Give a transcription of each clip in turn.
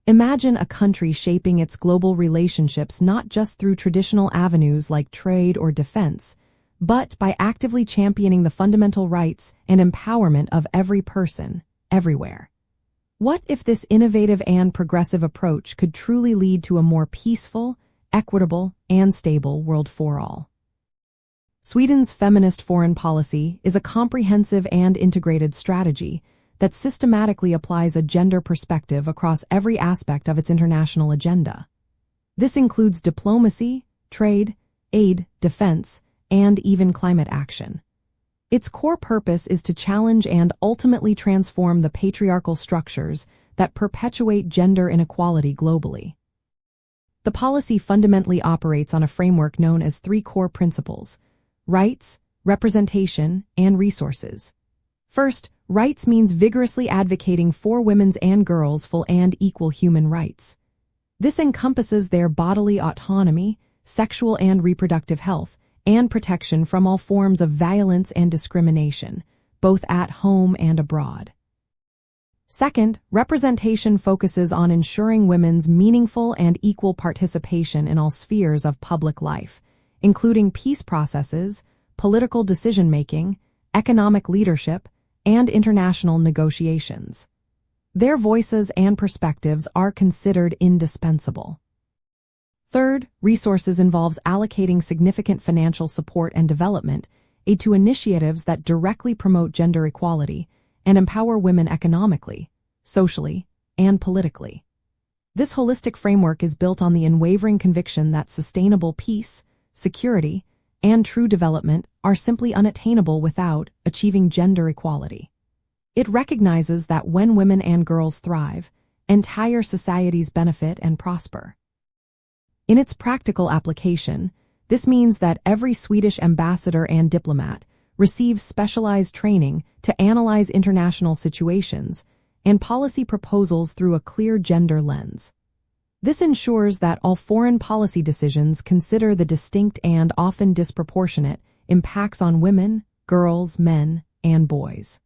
Imagine a country shaping its global relationships not just through traditional avenues like trade or defense, but by actively championing the fundamental rights and empowerment of every person, everywhere. What if this innovative and progressive approach could truly lead to a more peaceful, equitable, and stable world for all? Sweden's feminist foreign policy is a comprehensive and integrated strategy that systematically applies a gender perspective across every aspect of its international agenda. This includes diplomacy, trade, aid, defense, and even climate action. Its core purpose is to challenge and ultimately transform the patriarchal structures that perpetuate gender inequality globally. The policy fundamentally operates on a framework known as three core principles: rights, representation, and resources. First, rights means vigorously advocating for women's and girls' full and equal human rights. This encompasses their bodily autonomy, sexual and reproductive health, and protection from all forms of violence and discrimination, both at home and abroad. Second, representation focuses on ensuring women's meaningful and equal participation in all spheres of public life, including peace processes, political decision-making, economic leadership, and international negotiations. Their voices and perspectives are considered indispensable. Third, resources involves allocating significant financial support and development aid to initiatives that directly promote gender equality and empower women economically, socially, and politically. This holistic framework is built on the unwavering conviction that sustainable peace, security, and true development are simply unattainable without achieving gender equality. It recognizes that when women and girls thrive, entire societies benefit and prosper. In its practical application, this means that every Swedish ambassador and diplomat receives specialized training to analyze international situations and policy proposals through a clear gender lens. This ensures that all foreign policy decisions consider the distinct and often disproportionate impacts on women, girls, men, and boys.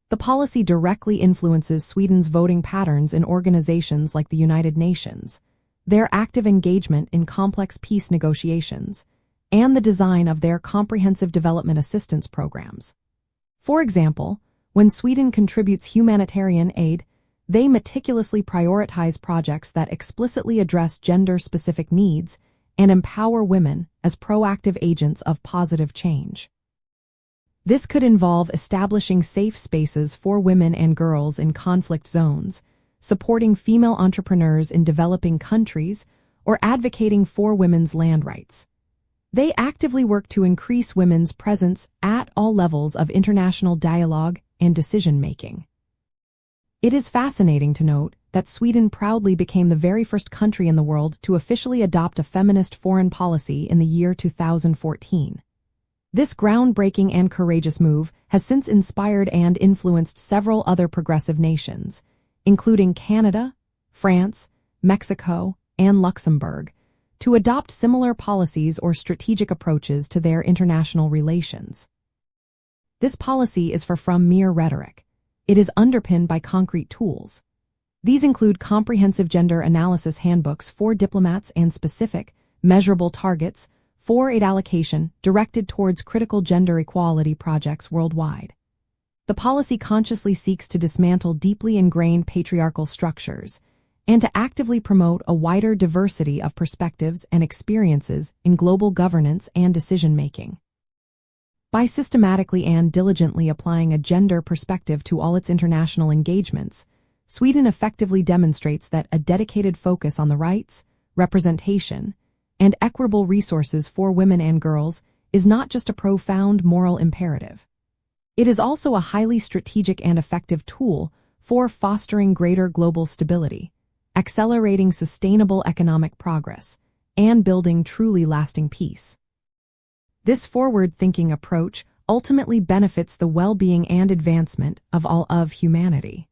The policy directly influences Sweden's voting patterns in organizations like the United Nations, their active engagement in complex peace negotiations, and the design of their comprehensive development assistance programs. For example, when Sweden contributes humanitarian aid, they meticulously prioritize projects that explicitly address gender-specific needs and empower women as proactive agents of positive change. This could involve establishing safe spaces for women and girls in conflict zones, supporting female entrepreneurs in developing countries, or advocating for women's land rights. They actively work to increase women's presence at all levels of international dialogue and decision-making. It is fascinating to note that Sweden proudly became the very first country in the world to officially adopt a feminist foreign policy in the year 2014. This groundbreaking and courageous move has since inspired and influenced several other progressive nations, including Canada, France, Mexico, and Luxembourg, to adopt similar policies or strategic approaches to their international relations. This policy is far from mere rhetoric. It is underpinned by concrete tools. These include comprehensive gender analysis handbooks for diplomats and specific, measurable targets for aid allocation directed towards critical gender equality projects worldwide. The policy consciously seeks to dismantle deeply ingrained patriarchal structures and to actively promote a wider diversity of perspectives and experiences in global governance and decision-making. By systematically and diligently applying a gender perspective to all its international engagements, Sweden effectively demonstrates that a dedicated focus on the rights, representation, and equitable resources for women and girls is not just a profound moral imperative. It is also a highly strategic and effective tool for fostering greater global stability, accelerating sustainable economic progress, and building truly lasting peace. This forward-thinking approach ultimately benefits the well-being and advancement of all of humanity.